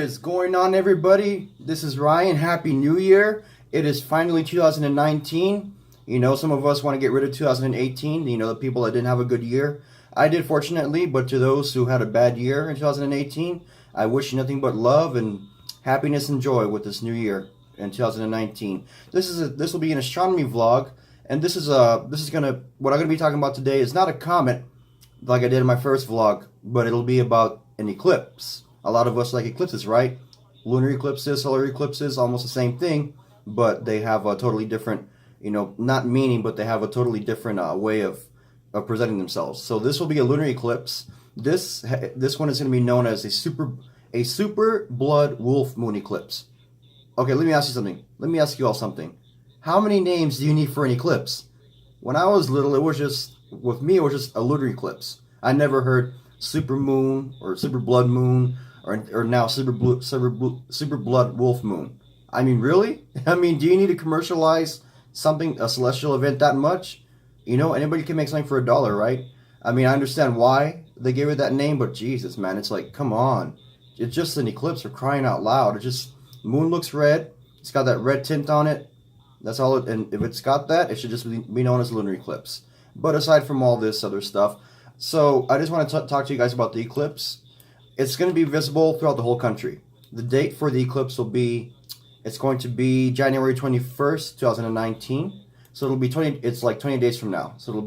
is going on, everybody? This is Ryan. Happy New Year. It is finally 2019. You know, some of us want to get rid of 2018. You know, the people that didn't have a good year. I did, fortunately, but to those who had a bad year in 2018, I wish you nothing but love and happiness and joy with this new year in 2019. This will be an astronomy vlog, and what I'm gonna be talking about today is not a comet like I did in my first vlog, but it'll be about an eclipse. A lot of us like eclipses, right? Lunar eclipses, solar eclipses, almost the same thing, but they have a totally different, not meaning, but they have a totally different way of presenting themselves. So this will be a lunar eclipse. This one is going to be known as a super blood wolf moon eclipse. Okay, let me ask you something. Let me ask you all something. How many names do you need for an eclipse? When I was little, it was just a lunar eclipse. I never heard super moon or super blood moon or now super blood wolf moon. I mean, really? I mean, do you need to commercialize something, a celestial event, that much? You know, anybody can make something for $1, right? I mean, I understand why they gave it that name, but Jesus, man, it's like, come on. It's just an eclipse, for crying out loud. Moon looks red. It's got that red tint on it. That's all and if it's got that, it should just be known as lunar eclipse. But aside from all this other stuff, so I just want to talk to you guys about the eclipse. It's going to be visible throughout the whole country. The date for the eclipse it's going to be January 21st, 2019. So it's like 20 days from now. So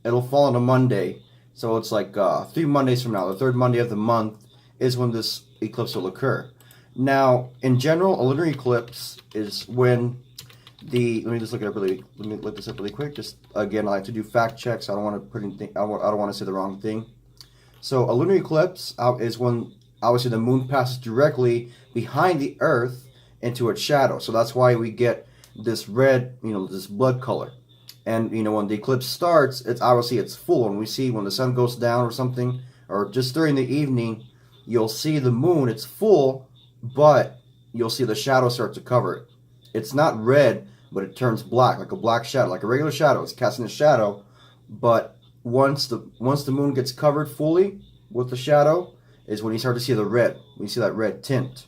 it'll fall on a Monday. So it's like 3 Mondays from now. The third Monday of the month is when this eclipse will occur. Now, in general, a lunar eclipse is when let me just look this up really quick. Just again, I like to do fact checks. I don't want to put anything. I don't want to say the wrong thing. So a lunar eclipse is when obviously the moon passes directly behind the Earth into its shadow. So that's why we get this red, this blood color. And when the eclipse starts, it's full. And we see when the sun goes down or something, or just during the evening, you'll see the moon. It's full, but you'll see the shadow start to cover it. It's not red, but it turns black, like a black shadow, like a regular shadow. It's casting a shadow, but once the moon gets covered fully with the shadow, is when you start to see the red. When you see that red tint.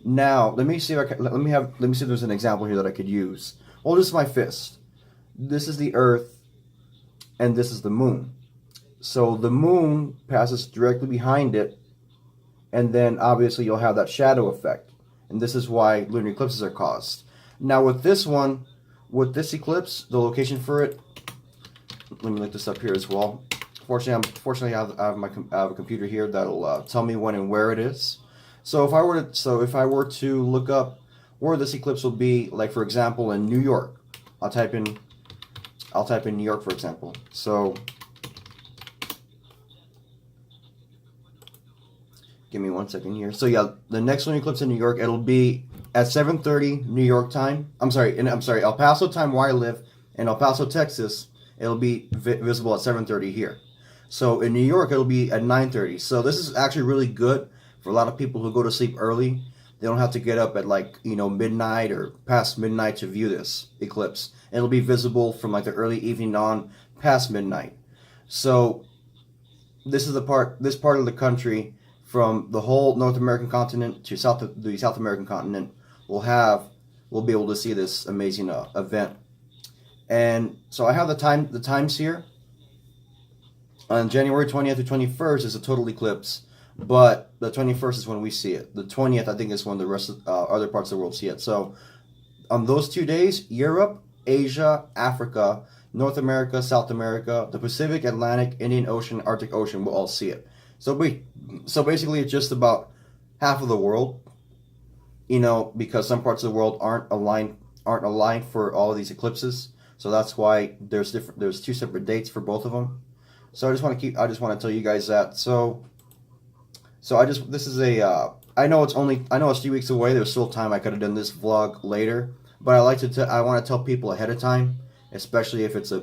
Now, let me see if there's an example here that I could use. Well, this is my fist. This is the Earth, and this is the moon. So the moon passes directly behind it, and then obviously you'll have that shadow effect. And this is why lunar eclipses are caused. Now with this eclipse, the location for it, let me look this up here as well. Fortunately, I have a computer here that'll tell me when and where it is. So if I were to look up where this eclipse will be, like for example in New York, I'll type in New York, for example. So give me 1 second here. So yeah, the next lunar eclipse in New York, it'll be at 7:30 New York time. I'm sorry, El Paso time where I live. In El Paso, Texas, it'll be visible at 7:30 here. So in New York, it'll be at 9:30. So this is actually really good for a lot of people who go to sleep early. They don't have to get up at midnight or past midnight to view this eclipse. It'll be visible from like the early evening on past midnight. So this part of the country, from the whole North American continent to the South American continent, we'll be able to see this amazing event. And so I have the times here. On January 20th to 21st is a total eclipse, but the 21st is when we see it. The 20th, I think, is when the rest of other parts of the world see it. So on those 2 days, Europe, Asia, Africa, North America, South America, the Pacific, Atlantic, Indian Ocean, Arctic Ocean will all see it. So basically, it's just about half of the world, because some parts of the world aren't aligned for all of these eclipses. So that's why there's 2 separate dates for both of them. So I just want to tell you guys that. I know it's 3 weeks away. There's still time. I could have done this vlog later, but I want to tell people ahead of time, especially if it's a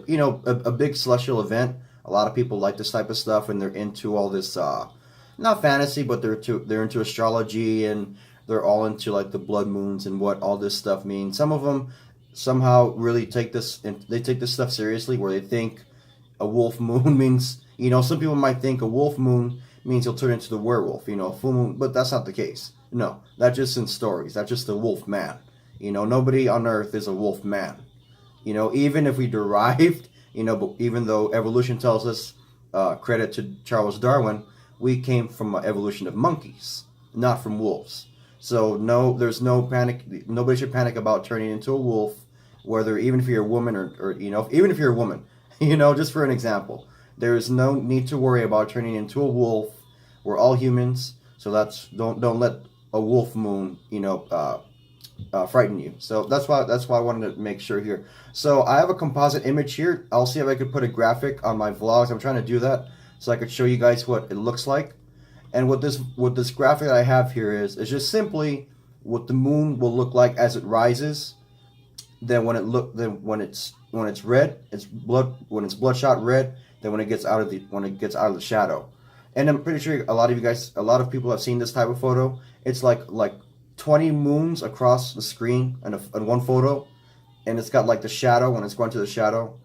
big celestial event. A lot of people like this type of stuff, and they're into all this, not fantasy, but they're into astrology, and they're all into like the blood moons and what all this stuff means. Some of them somehow really take this stuff seriously, where they think a wolf moon means, some people might think a wolf moon means he'll turn into the werewolf, full moon, but that's not the case. No, that's just in stories. That's just the wolf man. You know, nobody on Earth is a wolf man. You know, even if we derived, you know, but even though evolution tells us, credit to Charles Darwin, we came from an evolution of monkeys, not from wolves. So no, there's no panic. Nobody should panic about turning into a wolf, whether even if you're a woman or you know, even if you're a woman, you know, just for an example, there is no need to worry about turning into a wolf. We're all humans, so don't let a wolf moon, you know, frighten you. So that's why I wanted to make sure here. So I have a composite image here. I'll see if I could put a graphic on my vlogs. I'm trying to do that so I could show you guys what it looks like. And what this graphic that I have here is just simply what the moon will look like as it rises. Then when it's red, when it's bloodshot red. Then when it gets out of the shadow. And I'm pretty sure a lot of people have seen this type of photo. It's like 20 moons across the screen in one photo, and it's got like the shadow. When it's going to the shadow,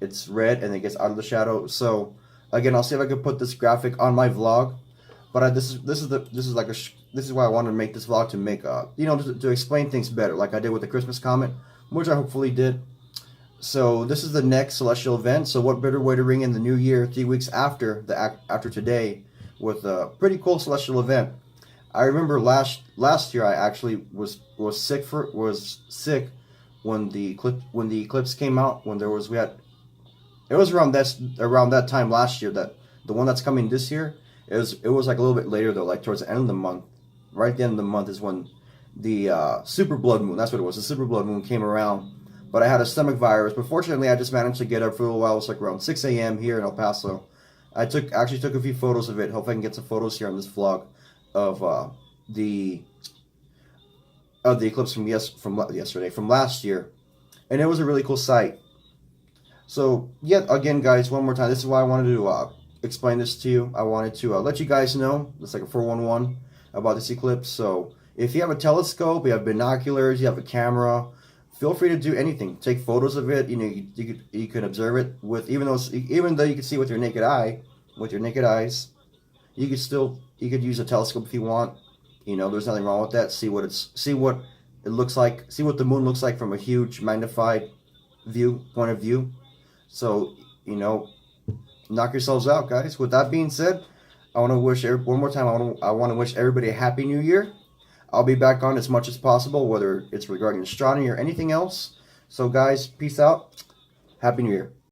it's red, and it gets out of the shadow. So again, I'll see if I can put this graphic on my vlog. But this is why I wanted to make this vlog, to make you know, to explain things better, like I did with the Christmas comet, which I hopefully did. So this is the next celestial event. So what better way to ring in the new year 3 weeks after today, with a pretty cool celestial event. I remember last year I actually was sick when the eclipse came out. When it was around that time last year, that the one that's coming this year. It was like a little bit later though, like towards the end of the month. Right at the end of the month is when the super blood moon, that's what it was, the super blood moon came around. But I had a stomach virus. But fortunately, I just managed to get up for a little while. It was like around 6 a.m. here in El Paso. I actually took a few photos of it. Hope I can get some photos here on this vlog of the eclipse from last year, and it was a really cool sight. So yet again, guys, one more time, this is why I wanted to explain this to you. I wanted to let you guys know. It's like a 411 about this eclipse. So if you have a telescope, you have binoculars, you have a camera, feel free to do anything. Take photos of it. You know, you can observe it with, even though you can see with your naked eyes, you could use a telescope if you want. You know, there's nothing wrong with that. See what it looks like. See what the moon looks like from a huge magnified point of view. So, you know, knock yourselves out, guys. With that being said, I want to wish one more time. I want to wish everybody a happy New Year. I'll be back on as much as possible, whether it's regarding astronomy or anything else. So, guys, peace out. Happy New Year.